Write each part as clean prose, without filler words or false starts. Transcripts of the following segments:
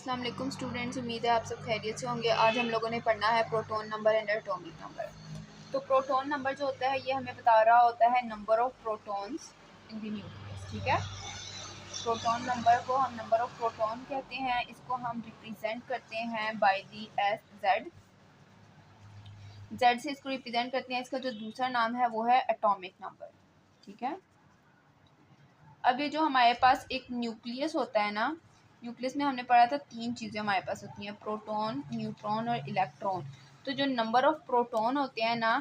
अस्सलाम वालेकुम स्टूडेंट्स, उम्मीद है आप सब खैरियत से होंगे। आज हम लोगों ने पढ़ना है proton number and atomic number. तो प्रोटॉन नंबर जो होता है ये हमें बता रहा होता है number of protons in the nucleus. ठीक है, प्रोटॉन नंबर को हम नंबर ऑफ प्रोटॉन कहते हैं। इसको हम रिप्रेजेंट करते हैं by the S Z. Z से इसको रिप्रेजेंट करते हैं। इसका जो दूसरा नाम है वो है एटॉमिक नंबर। ठीक है, अब ये जो हमारे पास एक न्यूक्लियस होता है ना, न्यूक्लियस में हमने पढ़ा था तीन चीज़ें हमारे पास होती हैं, प्रोटॉन, न्यूट्रॉन और इलेक्ट्रॉन। तो जो नंबर ऑफ प्रोटॉन होते हैं ना,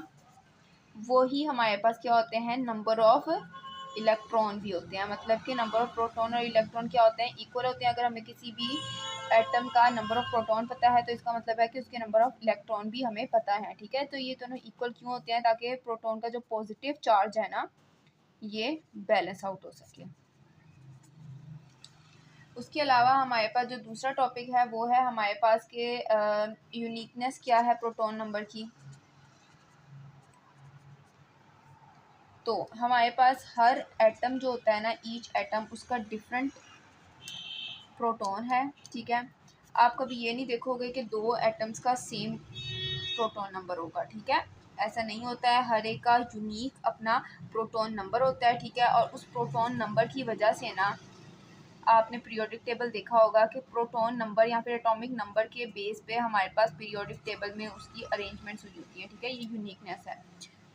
वो ही हमारे पास क्या होते हैं, नंबर ऑफ इलेक्ट्रॉन भी होते हैं। मतलब कि नंबर ऑफ प्रोटॉन और इलेक्ट्रॉन क्या होते हैं, इक्वल होते हैं। अगर हमें किसी भी एटम का नंबर ऑफ प्रोटॉन पता है तो इसका मतलब है कि उसके नंबर ऑफ इलेक्ट्रॉन भी हमें पता है। ठीक है, तो ये दोनों इक्वल क्यों होते हैं, ताकि प्रोटॉन का जो पॉजिटिव चार्ज है ना, ये बैलेंस आउट हो सके। उसके अलावा हमारे पास जो दूसरा टॉपिक है वो है हमारे पास के यूनिकनेस क्या है प्रोटॉन नंबर की। तो हमारे पास हर एटम जो होता है ना, ईच एटम उसका डिफरेंट प्रोटॉन है। ठीक है, आप कभी ये नहीं देखोगे कि दो एटम्स का सेम प्रोटॉन नंबर होगा। ठीक है, ऐसा नहीं होता है, हर एक का यूनिक अपना प्रोटॉन नंबर होता है। ठीक है, और उस प्रोटॉन नंबर की वजह से ना आपने पीरियोडिक टेबल देखा होगा कि प्रोटॉन नंबर या फिर एटॉमिक नंबर के बेस पे हमारे पास पीरियोडिक टेबल में उसकी अरेंजमेंट्स हुई होती है। ठीक है, ये यूनिकनेस है।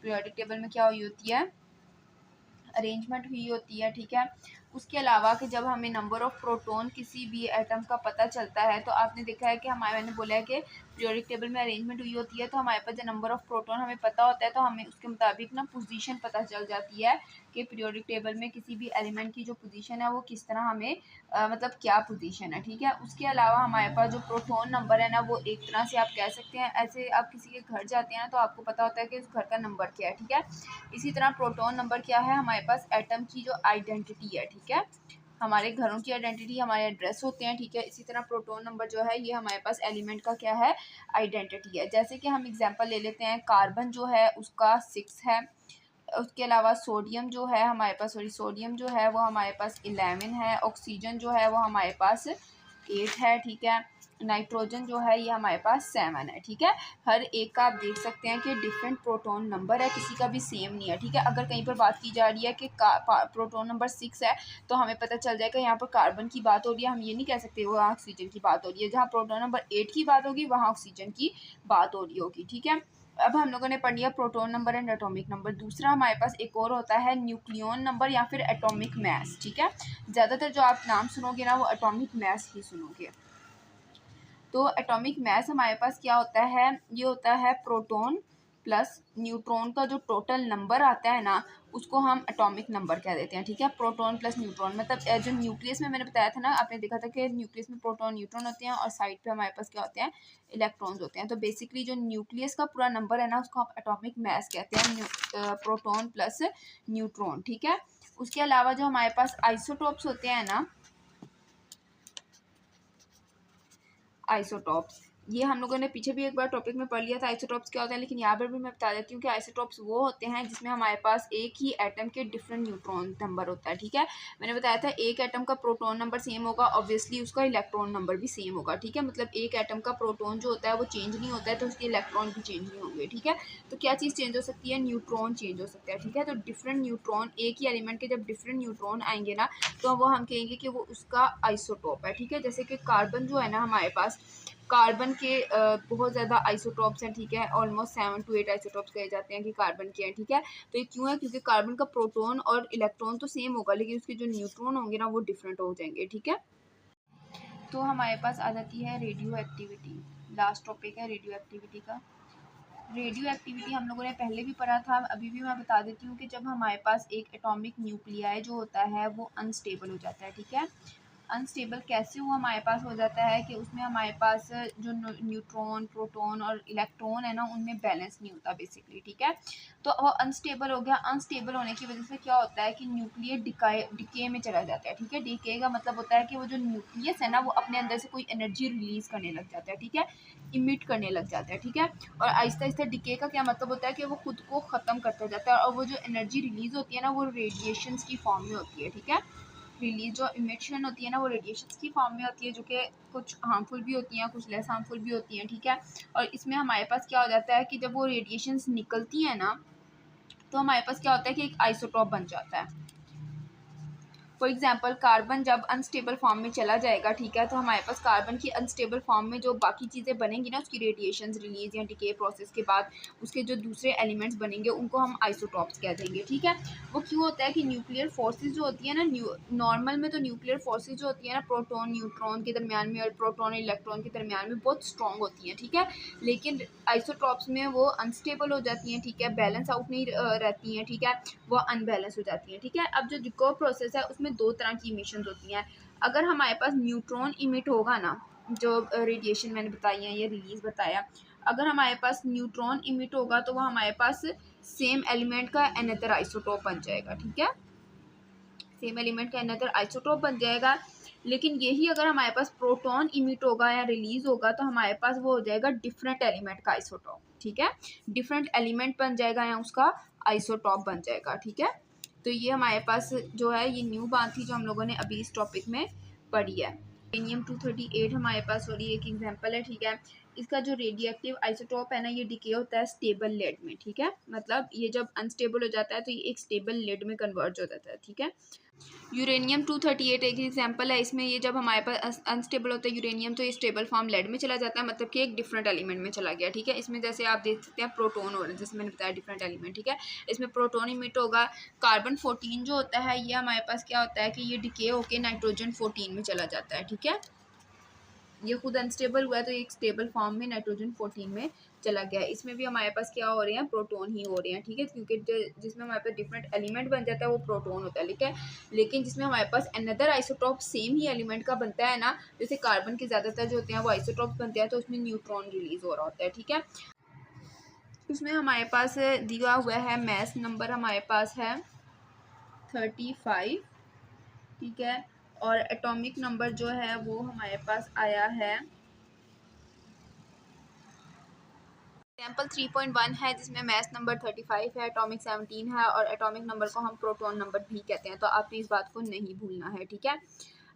पीरियोडिक टेबल में क्या हुई होती है, अरेंजमेंट हुई होती है। ठीक है, उसके अलावा कि जब हमें नंबर ऑफ प्रोटॉन किसी भी एटम का पता चलता है तो आपने देखा है कि मैंने बोला है कि पीरियोडिक टेबल में अरेंजमेंट हुई होती है, तो हमारे पास जो नंबर ऑफ प्रोटॉन हमें पता होता है तो हमें उसके मुताबिक ना पोजीशन पता चल जाती है कि पीरियोडिक टेबल में किसी भी एलिमेंट की जो पोजीशन है वो किस तरह हमें मतलब क्या पोजीशन है। ठीक है, उसके अलावा हमारे पास जो प्रोटॉन नंबर है ना, वो एक तरह से आप कह सकते हैं, ऐसे आप किसी के घर जाते हैं तो आपको पता होता है कि उस घर का नंबर क्या है। ठीक है, इसी तरह प्रोटॉन नंबर क्या है, हमारे पास एटम की जो आइडेंटिटी है। ठीक है, हमारे घरों की आइडेंटिटी हमारे एड्रेस होते हैं। ठीक है, इसी तरह प्रोटॉन नंबर जो है ये हमारे पास एलिमेंट का क्या है, आइडेंटिटी है। जैसे कि हम एग्जांपल ले लेते हैं, कार्बन जो है उसका 6 है। उसके अलावा सोडियम जो है हमारे पास, सोडियम जो है वो हमारे पास 11 है। ऑक्सीजन जो है वो हमारे पास 8 है। ठीक है, नाइट्रोजन जो है ये हमारे पास 7 है। ठीक है, हर एक का आप देख सकते हैं कि डिफरेंट प्रोटॉन नंबर है, किसी का भी सेम नहीं है। ठीक है, अगर कहीं पर बात की जा रही है कि प्रोटॉन नंबर 6 है तो हमें पता चल जाएगा यहाँ पर कार्बन की बात हो रही है, हम ये नहीं कह सकते वहाँ ऑक्सीजन की बात हो रही है। जहाँ प्रोटॉन नंबर 8 की बात होगी वहाँ ऑक्सीजन की बात हो रही होगी। ठीक है, अब हम लोगों ने पढ़ लिया proton number and atomic number. दूसरा हमारे पास एक और होता है न्यूक्लियन नंबर या फिर एटॉमिक मास। ठीक है, ज़्यादातर जो आप नाम सुनोगे ना वो एटॉमिक मास ही सुनोगे। तो एटॉमिक मास हमारे पास क्या होता है, ये होता है प्रोटॉन प्लस न्यूट्रॉन का जो टोटल नंबर आता है ना, उसको हम एटॉमिक नंबर कह देते हैं। ठीक है, प्रोटॉन प्लस न्यूट्रॉन, मतलब जो न्यूक्लियस में मैंने बताया था ना, आपने देखा था कि न्यूक्लियस में प्रोटॉन न्यूट्रॉन होते हैं और साइड पे हमारे पास क्या होते हैं, इलेक्ट्रॉन्स होते हैं। तो बेसिकली जो न्यूक्लियस का पूरा नंबर है ना, उसको हम एटॉमिक मास कहते हैं, प्रोटॉन प्लस न्यूट्रॉन। ठीक है, उसके अलावा जो हमारे पास आइसोटोप्स होते हैं ना, आइसोटॉप्स, ये हम लोगों ने पीछे भी एक बार टॉपिक में पढ़ लिया था आइसोटॉप्स क्या होता है, लेकिन यहाँ पर भी मैं बता देती हूँ कि आइसोटॉप्स वो होते हैं जिसमें हमारे पास एक ही एटम के डिफरेंट न्यूट्रॉन नंबर होता है। ठीक है, मैंने बताया था एक एटम का प्रोटॉन नंबर सेम होगा, ऑब्वियसली उसका इलेक्ट्रॉन नंबर भी सेम होगा। ठीक है, मतलब एक एटम का प्रोटॉन जो होता है वो चेंज नहीं होता है तो उसके इलेक्ट्रॉन भी चेंज नहीं होंगे। ठीक है, तो क्या चीज़ चेंज हो सकती है, न्यूट्रॉन चेंज हो सकता है। ठीक है, तो डिफरेंट न्यूट्रॉन, एक ही एलिमेंट के जब डिफरेंट न्यूट्रॉन आएंगे ना, तो वो हम कहेंगे कि वो उसका आइसोटॉप है। ठीक है, जैसे कि कार्बन जो है ना, हमारे पास कार्बन के बहुत ज़्यादा आइसोटॉप्स हैं। ठीक है, ऑलमोस्ट 7 to 8 आइसोटॉप्स कहे जाते हैं कि कार्बन के हैं। ठीक है, तो ये क्यों है, क्योंकि कार्बन का प्रोटॉन और इलेक्ट्रॉन तो सेम होगा लेकिन उसके जो न्यूट्रॉन होंगे ना वो डिफरेंट हो जाएंगे। ठीक है, तो हमारे पास आ जाती है रेडियो एक्टिविटी। लास्ट टॉपिक है रेडियो एक्टिविटी का। रेडियो एक्टिविटी हम लोगों ने पहले भी पढ़ा था, अभी भी मैं बता देती हूँ कि जब हमारे पास एक एटॉमिक न्यूक्लियाई जो होता है वो अनस्टेबल हो जाता है। ठीक है, अनस्टेबल कैसे हुआ हमारे पास हो जाता है कि उसमें हमारे पास जो न्यूट्रॉन, प्रोटॉन और इलेक्ट्रॉन है ना, उनमें बैलेंस नहीं होता बेसिकली। ठीक है, तो वो अनस्टेबल हो गया। अनस्टेबल होने की वजह से क्या होता है कि न्यूक्लियर डिके में चला जाता है। ठीक है, डिके का मतलब होता है कि वो जो न्यूक्लियस है ना वो अपने अंदर से कोई एनर्जी रिलीज करने लग जाता है। ठीक है, इमिट करने लग जाता है। ठीक है, और आहिस्ता आहिस्ता डिके का क्या मतलब होता है कि वो खुद को ख़त्म करता जाता है और वो जो एनर्जी रिलीज होती है ना वो रेडिएशंस की फॉर्म में होती है। ठीक है, रिलीज जो इमिशन होती है ना वो रेडिएशंस की फॉर्म में होती है, जो कि कुछ हार्मफुल भी होती हैं, कुछ लेस हार्मफुल भी होती हैं, ठीक है। और इसमें हमारे पास क्या हो जाता है कि जब वो रेडिएशंस निकलती हैं ना तो हमारे पास क्या होता है कि एक आइसोटॉप बन जाता है। फॉर एग्जाम्पल कार्बन जब अनस्टेबल फॉर्म में चला जाएगा, ठीक है, तो हमारे पास कार्बन की अनस्टेबल फॉर्म में जो बाकी चीज़ें बनेंगी ना उसकी रेडिएशंस रिलीज या डिके प्रोसेस के बाद उसके जो दूसरे एलिमेंट्स बनेंगे उनको हम आइसोटॉप्स कह देंगे, ठीक है। वो क्यों होता है कि न्यूक्लियर फोर्सेज जो होती है ना, नॉर्मल में तो न्यूक्लियर फोर्सेज जो होती है ना प्रोटॉन न्यूट्रॉन के दरमियान में और प्रोटॉन इलेक्ट्रॉन के दरमियान में बहुत स्ट्रॉन्ग होती हैं, ठीक है। लेकिन आइसोटॉप्स में वो अनस्टेबल हो जाती हैं, ठीक है, बैलेंस आउट नहीं रहती हैं, ठीक है, वो अनबैलेंस हो जाती हैं, ठीक है। अब जो डिको प्रोसेस है उसमें दो तरह की इमिशन होती हैं। अगर हमारे पास न्यूट्रॉन इमिट होगा ना, जो रेडिएशन मैंने बताई है, ये रिलीज बताया, अगर हमारे पास न्यूट्रॉन इमिट होगा तो वह हमारे पास सेम एलिमेंट का अनदर आइसोटोप बन जाएगा, ठीक है, सेम एलिमेंट का अनदर आइसोटोप बन जाएगा। लेकिन यही अगर हमारे पास प्रोटॉन इमिट होगा या रिलीज होगा तो हमारे पास वो हो जाएगा डिफरेंट एलिमेंट का आइसोटोप, ठीक है, डिफरेंट एलिमेंट बन जाएगा या उसका आइसोटॉप बन जाएगा, ठीक है। तो ये हमारे पास जो है ये न्यू बात थी जो हम लोगों ने अभी इस टॉपिक में पढ़ी है। यूरेनियम 238 हमारे पास सॉरी एक एग्जांपल है, ठीक है। इसका जो रेडिएक्टिव आइसोटॉप है ना ये डिके होता है स्टेबल लेड में, ठीक है, मतलब ये जब अनस्टेबल हो जाता है तो ये एक स्टेबल लेड में कन्वर्ट हो जाता है, ठीक है। यूरेनियम 238 एक एग्जांपल है, इसमें ये जब हमारे पास अनस्टेबल होता है यूरेनियम तो ये स्टेबल फॉर्म लेड में चला जाता है, मतलब कि एक डिफरेंट एलिमेंट में चला गया, ठीक है। इसमें जैसे आप देख सकते हैं प्रोटोन हो रहा है, जैसे मैंने बताया डिफरेंट एलिमेंट, ठीक है। इसमें प्रोटोन इमिट होगा, कार्बन 14 जो होता है ये हमारे पास क्या होता है कि ये डिके होकर नाइट्रोजन 14 में चला जाता है, ठीक है। ये खुद अनस्टेबल हुआ है तो एक स्टेबल फॉर्म में नाइट्रोजन 14 में चला गया है। इसमें भी हमारे पास क्या हो रहे हैं, प्रोटोन ही हो रहे हैं, ठीक है, क्योंकि जिसमें हमारे पास डिफरेंट एलिमेंट बन जाता है वो प्रोटोन होता है, ठीक है। लेकिन जिसमें हमारे पास अनदर आइसोटॉप सेम ही एलिमेंट का बनता है ना, जैसे कार्बन के ज़्यादातर जो होते हैं वो आइसोटॉप्स बनते हैं तो उसमें न्यूट्रॉन रिलीज हो रहा होता है, ठीक है। उसमें हमारे पास दिया हुआ है मैस नंबर हमारे पास है 35, ठीक है, और एटॉमिक नंबर जो है वो हमारे पास आया है एग्जाम्पल 3.1 है जिसमें मैस नंबर 35 है, एटॉमिक 17 है और एटॉमिक नंबर को हम प्रोटॉन नंबर भी कहते हैं, तो आपने इस बात को नहीं भूलना है, ठीक है।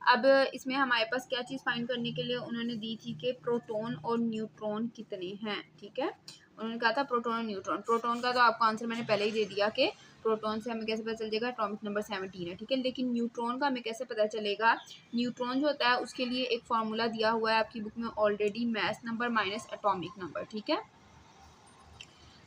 अब इसमें हमारे पास क्या चीज़ फाइंड करने के लिए उन्होंने दी थी कि प्रोटॉन और न्यूट्रॉन कितने हैं, ठीक है। उन्होंने कहा था प्रोटॉन और न्यूट्रॉन, प्रोटॉन का तो आपको आंसर मैंने पहले ही दे दिया कि प्रोटॉन से हमें कैसे पता चल जाएगा, एटॉमिक नंबर 17 है, ठीक है। लेकिन न्यूट्रॉन का हमें कैसे पता चलेगा, न्यूट्रॉन जो होता है उसके लिए एक फार्मूला दिया हुआ है आपकी बुक में already, mass number minus atomic number, ठीक है।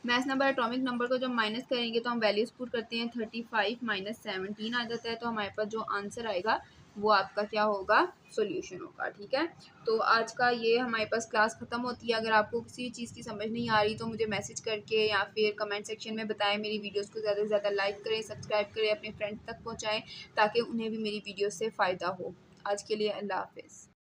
मैथ नंबर एटॉमिक नंबर को जब माइनस करेंगे तो हम वैल्यूज पुट करते हैं 35 माइनस 17 आ जाता है, तो हमारे पास जो आंसर आएगा वो आपका क्या होगा, सॉल्यूशन होगा, ठीक है। तो आज का ये हमारे पास क्लास ख़त्म होती है। अगर आपको किसी चीज़ की समझ नहीं आ रही तो मुझे मैसेज करके या फिर कमेंट सेक्शन में बताएं। मेरी वीडियोस को ज़्यादा से ज़्यादा लाइक करें, सब्सक्राइब करें, अपने फ्रेंड्स तक पहुँचाएँ ताकि उन्हें भी मेरी वीडियो से फ़ायदा हो। आज के लिए अल्लाह हाफिज़।